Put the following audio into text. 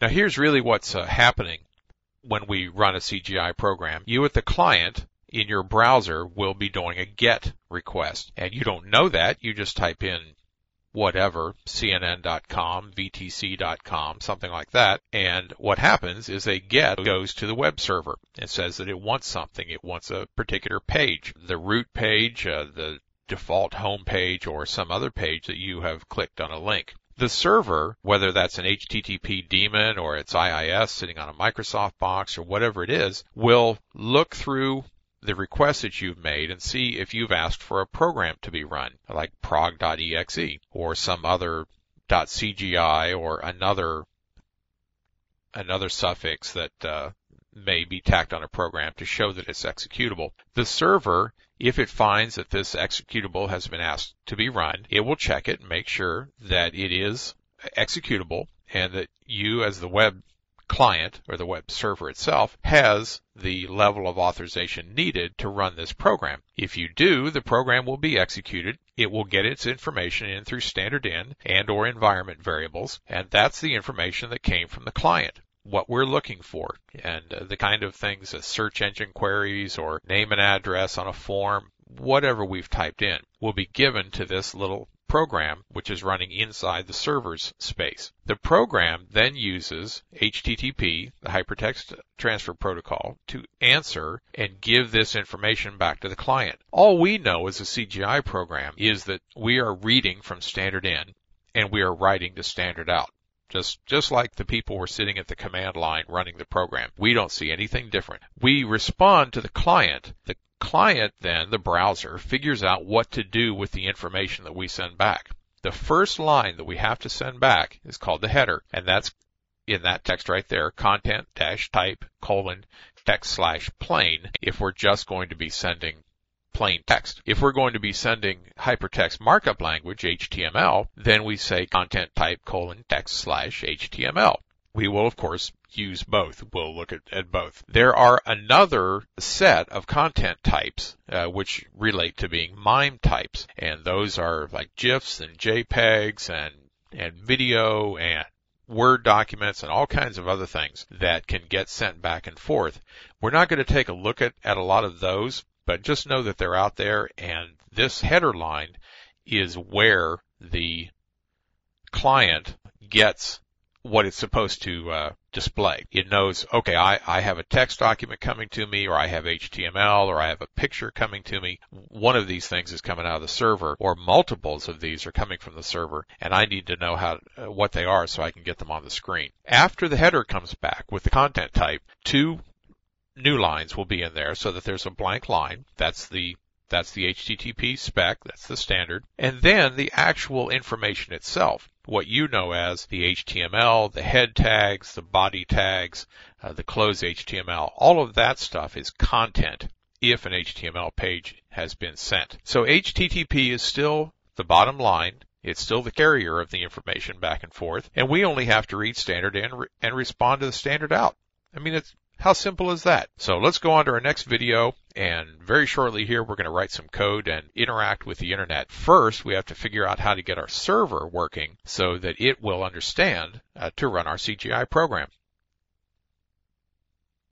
Now here's really what's happening when we run a CGI program. You at the client in your browser will be doing a GET request. And you don't know that. You just type in whatever, CNN.com, VTC.com, something like that. And what happens is a GET goes to the web server and says that it wants something. It wants a particular page, the root page, the default home page, or some other page that you have clicked on a link. The server, whether that's an HTTP daemon or it's IIS sitting on a Microsoft box or whatever it is, will look through the request that you've made and see if you've asked for a program to be run, like prog.exe or some other .cgi or another suffix that may be tacked on a program to show that it's executable. The server, if it finds that this executable has been asked to be run, it will check it and make sure that it is executable and that you as the web client or the web server itself has the level of authorization needed to run this program. If you do, the program will be executed. It will get its information in through standard in and or environment variables, and that's the information that came from the client, what we're looking for, and the kind of things as search engine queries or name and address on a form, whatever we've typed in, will be given to this little program, which is running inside the server's space. The program then uses HTTP, the Hypertext Transfer Protocol, to answer and give this information back to the client. All we know as a CGI program is that we are reading from standard in and we are writing to standard out. Just like the people were sitting at the command line running the program. We don't see anything different. We respond to the client. The client then, the browser, figures out what to do with the information that we send back. The first line that we have to send back is called the header, and that's in that text right there, content-type, text/plain, if we're just going to be sending plain text. If we're going to be sending hypertext markup language, HTML, then we say content-type, text/HTML. We will, of course, use both. We'll look at both. There are another set of content types which relate to being MIME types, and those are like GIFs and JPEGs and video and Word documents and all kinds of other things that can get sent back and forth. We're not going to take a look at a lot of those, but just know that they're out there, and this header line is where the client gets what it's supposed to display. It knows, okay, I have a text document coming to me, or I have HTML, or I have a picture coming to me. One of these things is coming out of the server, or multiples of these are coming from the server, and I need to know what they are so I can get them on the screen. After the header comes back with the content type, two new lines will be in there so that there's a blank line. That's the HTTP spec, that's the standard. And then the actual information itself, what you know as the HTML, the head tags, the body tags, the close HTML, all of that stuff is content if an HTML page has been sent. So HTTP is still the bottom line. It's still the carrier of the information back and forth, and we only have to read standard in and respond to the standard out. I mean, how simple is that? So let's go on to our next video, and very shortly here we're going to write some code and interact with the internet. First, we have to figure out how to get our server working so that it will understand to run our CGI program.